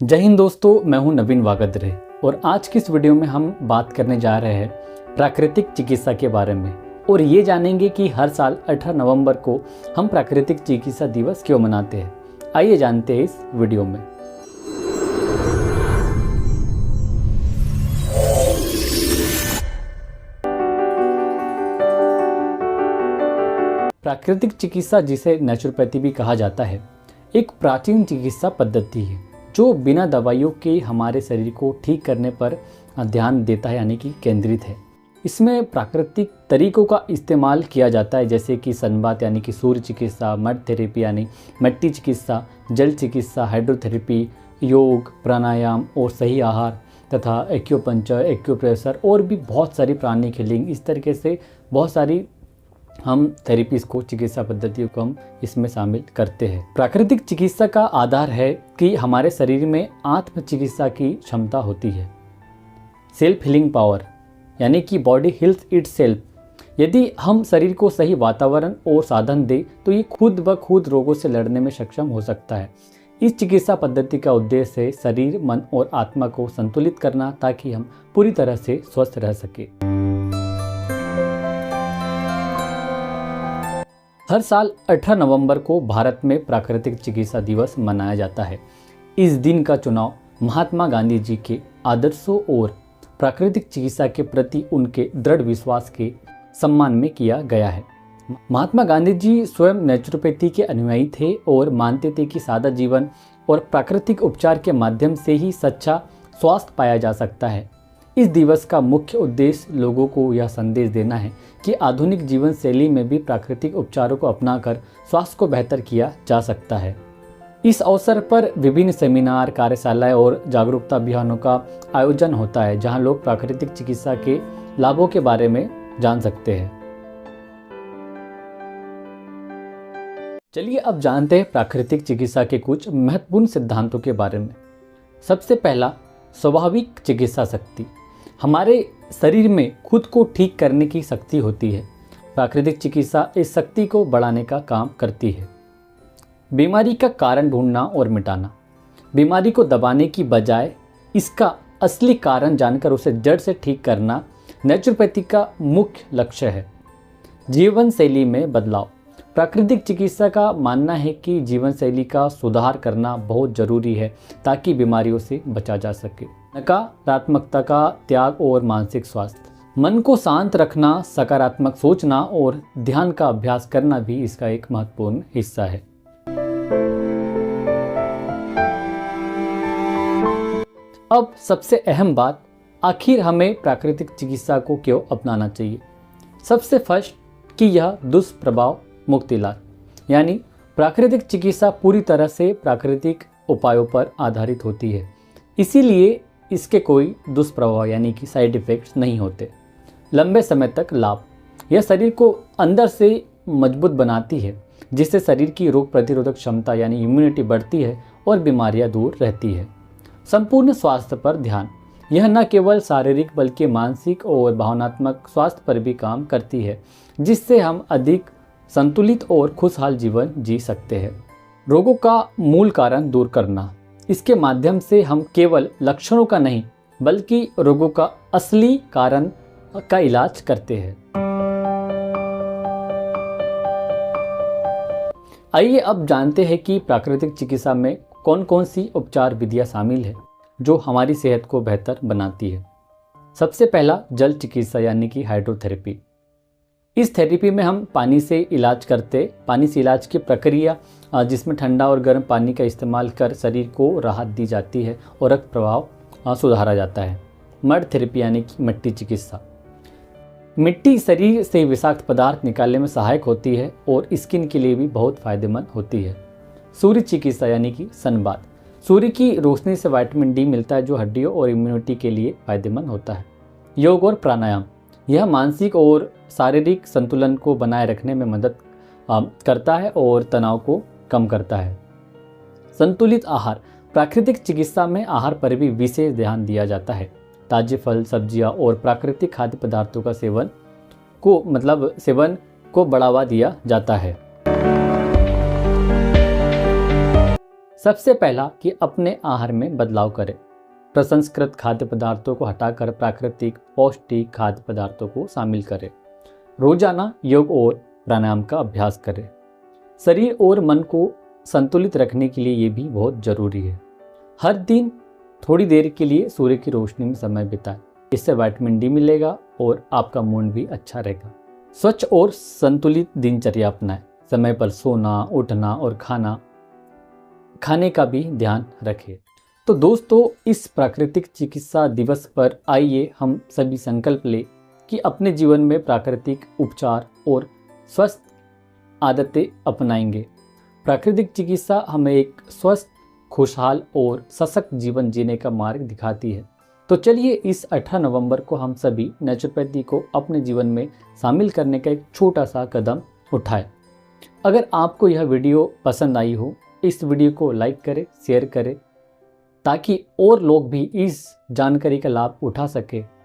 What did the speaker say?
जय हिंद दोस्तों, मैं हूं नवीन वागदरे और आज की इस वीडियो में हम बात करने जा रहे हैं प्राकृतिक चिकित्सा के बारे में और ये जानेंगे कि हर साल 18 नवंबर को हम प्राकृतिक चिकित्सा दिवस क्यों मनाते हैं। आइए जानते हैं इस वीडियो में। प्राकृतिक चिकित्सा, जिसे नेचुरोपैथी भी कहा जाता है, एक प्राचीन चिकित्सा पद्धति है जो बिना दवाइयों के हमारे शरीर को ठीक करने पर ध्यान देता है, यानी कि केंद्रित है। इसमें प्राकृतिक तरीकों का इस्तेमाल किया जाता है, जैसे कि सनबाथ यानी कि सूर्य चिकित्सा, मड थेरेपी यानी मिट्टी चिकित्सा, जल चिकित्सा, हाइड्रोथेरेपी, योग, प्राणायाम और सही आहार तथा एक्यूपंक्चर, एक्यूप्रेशर और भी बहुत सारी प्राणिक हीलिंग। इस तरीके से बहुत सारी हम थेरेपीज को, चिकित्सा पद्धतियों को हम इसमें शामिल करते हैं। प्राकृतिक चिकित्सा का आधार है कि हमारे शरीर में आत्म चिकित्सा की क्षमता होती है, सेल्फ हीलिंग पावर, यानी कि बॉडी हील्स इट सेल्फ। यदि हम शरीर को सही वातावरण और साधन दें तो ये खुद ब खुद रोगों से लड़ने में सक्षम हो सकता है। इस चिकित्सा पद्धति का उद्देश्य है शरीर, मन और आत्मा को संतुलित करना, ताकि हम पूरी तरह से स्वस्थ रह सके। हर साल 18 नवंबर को भारत में प्राकृतिक चिकित्सा दिवस मनाया जाता है। इस दिन का चुनाव महात्मा गांधी जी के आदर्शों और प्राकृतिक चिकित्सा के प्रति उनके दृढ़ विश्वास के सम्मान में किया गया है। महात्मा गांधी जी स्वयं नेचुरोपैथी के अनुयायी थे और मानते थे कि सादा जीवन और प्राकृतिक उपचार के माध्यम से ही सच्चा स्वास्थ्य पाया जा सकता है। इस दिवस का मुख्य उद्देश्य लोगों को यह संदेश देना है कि आधुनिक जीवन शैली में भी प्राकृतिक उपचारों को अपनाकर स्वास्थ्य को बेहतर किया जा सकता है। इस अवसर पर विभिन्न सेमिनार, कार्यशालाएं और जागरूकता अभियानों का आयोजन होता है, जहां लोग प्राकृतिक चिकित्सा के लाभों के बारे में जान सकते हैं। चलिए अब जानते हैं प्राकृतिक चिकित्सा के कुछ महत्वपूर्ण सिद्धांतों के बारे में। सबसे पहला, स्वाभाविक चिकित्सा शक्ति। हमारे शरीर में खुद को ठीक करने की शक्ति होती है। प्राकृतिक चिकित्सा इस शक्ति को बढ़ाने का काम करती है। बीमारी का कारण ढूंढना और मिटाना। बीमारी को दबाने की बजाय इसका असली कारण जानकर उसे जड़ से ठीक करना नेचुरोपैथी का मुख्य लक्ष्य है। जीवन शैली में बदलाव। प्राकृतिक चिकित्सा का मानना है कि जीवन शैली का सुधार करना बहुत जरूरी है, ताकि बीमारियों से बचा जा सके। नकारात्मकता का त्याग और मानसिक स्वास्थ्य। मन को शांत रखना, सकारात्मक सोचना और ध्यान का अभ्यास करना भी इसका एक महत्वपूर्ण हिस्सा है। अब सबसे अहम बात, आखिर हमें प्राकृतिक चिकित्सा को क्यों अपनाना चाहिए। सबसे फर्स्ट कि यह दुष्प्रभाव मुक्त इलाज, यानी प्राकृतिक चिकित्सा पूरी तरह से प्राकृतिक उपायों पर आधारित होती है, इसीलिए इसके कोई दुष्प्रभाव यानी कि साइड इफ़ेक्ट्स नहीं होते। लंबे समय तक लाभ। यह शरीर को अंदर से मजबूत बनाती है, जिससे शरीर की रोग प्रतिरोधक क्षमता यानी इम्यूनिटी बढ़ती है और बीमारियां दूर रहती है। संपूर्ण स्वास्थ्य पर ध्यान। यह न केवल शारीरिक बल्कि मानसिक और भावनात्मक स्वास्थ्य पर भी काम करती है, जिससे हम अधिक संतुलित और खुशहाल जीवन जी सकते हैं। रोगों का मूल कारण दूर करना। इसके माध्यम से हम केवल लक्षणों का नहीं बल्कि रोगों का असली कारण का इलाज करते हैं। आइए अब जानते हैं कि प्राकृतिक चिकित्सा में कौन कौन सी उपचार विधियां शामिल है जो हमारी सेहत को बेहतर बनाती है। सबसे पहला, जल चिकित्सा यानी कि हाइड्रोथेरेपी। इस थेरेपी में हम पानी से इलाज की प्रक्रिया, जिसमें ठंडा और गर्म पानी का इस्तेमाल कर शरीर को राहत दी जाती है और रक्त प्रवाह सुधारा जाता है। मड थेरेपी यानी कि मिट्टी चिकित्सा। मिट्टी शरीर से विषाक्त पदार्थ निकालने में सहायक होती है और स्किन के लिए भी बहुत फायदेमंद होती है। सूर्य चिकित्सा यानी कि सनबाथ। सूर्य की रोशनी से विटामिन डी मिलता है, जो हड्डियों और इम्यूनिटी के लिए फायदेमंद होता है। योग और प्राणायाम। यह मानसिक और शारीरिक संतुलन को बनाए रखने में मदद करता है और तनाव को कम करता है। संतुलित आहार। प्राकृतिक चिकित्सा में आहार पर भी विशेष ध्यान दिया जाता है। ताजे फल, सब्जियां और प्राकृतिक खाद्य पदार्थों का सेवन को बढ़ावा दिया जाता है। सबसे पहला कि अपने आहार में बदलाव करें। प्रसंस्कृत खाद्य पदार्थों को हटाकर प्राकृतिक पौष्टिक खाद्य पदार्थों को शामिल करें। रोजाना योग और प्राणायाम का अभ्यास करें। शरीर और मन को संतुलित रखने के लिए ये भी बहुत जरूरी है। हर दिन थोड़ी देर के लिए सूर्य की रोशनी में समय बिताएं। इससे विटामिन डी मिलेगा और आपका मूड भी अच्छा रहेगा। स्वच्छ और संतुलित दिनचर्या अपनाएं। समय पर सोना, उठना और खाने का भी ध्यान रखें। तो दोस्तों, इस प्राकृतिक चिकित्सा दिवस पर आइए हम सभी संकल्प लें कि अपने जीवन में प्राकृतिक उपचार और स्वस्थ आदतें अपनाएंगे। प्राकृतिक चिकित्सा हमें एक स्वस्थ, खुशहाल और सशक्त जीवन जीने का मार्ग दिखाती है। तो चलिए इस 18 नवंबर को हम सभी नेचुरोपैथी को अपने जीवन में शामिल करने का एक छोटा सा कदम उठाएं। अगर आपको यह वीडियो पसंद आई हो, इस वीडियो को लाइक करें, शेयर करें, ताकि और लोग भी इस जानकारी का लाभ उठा सके।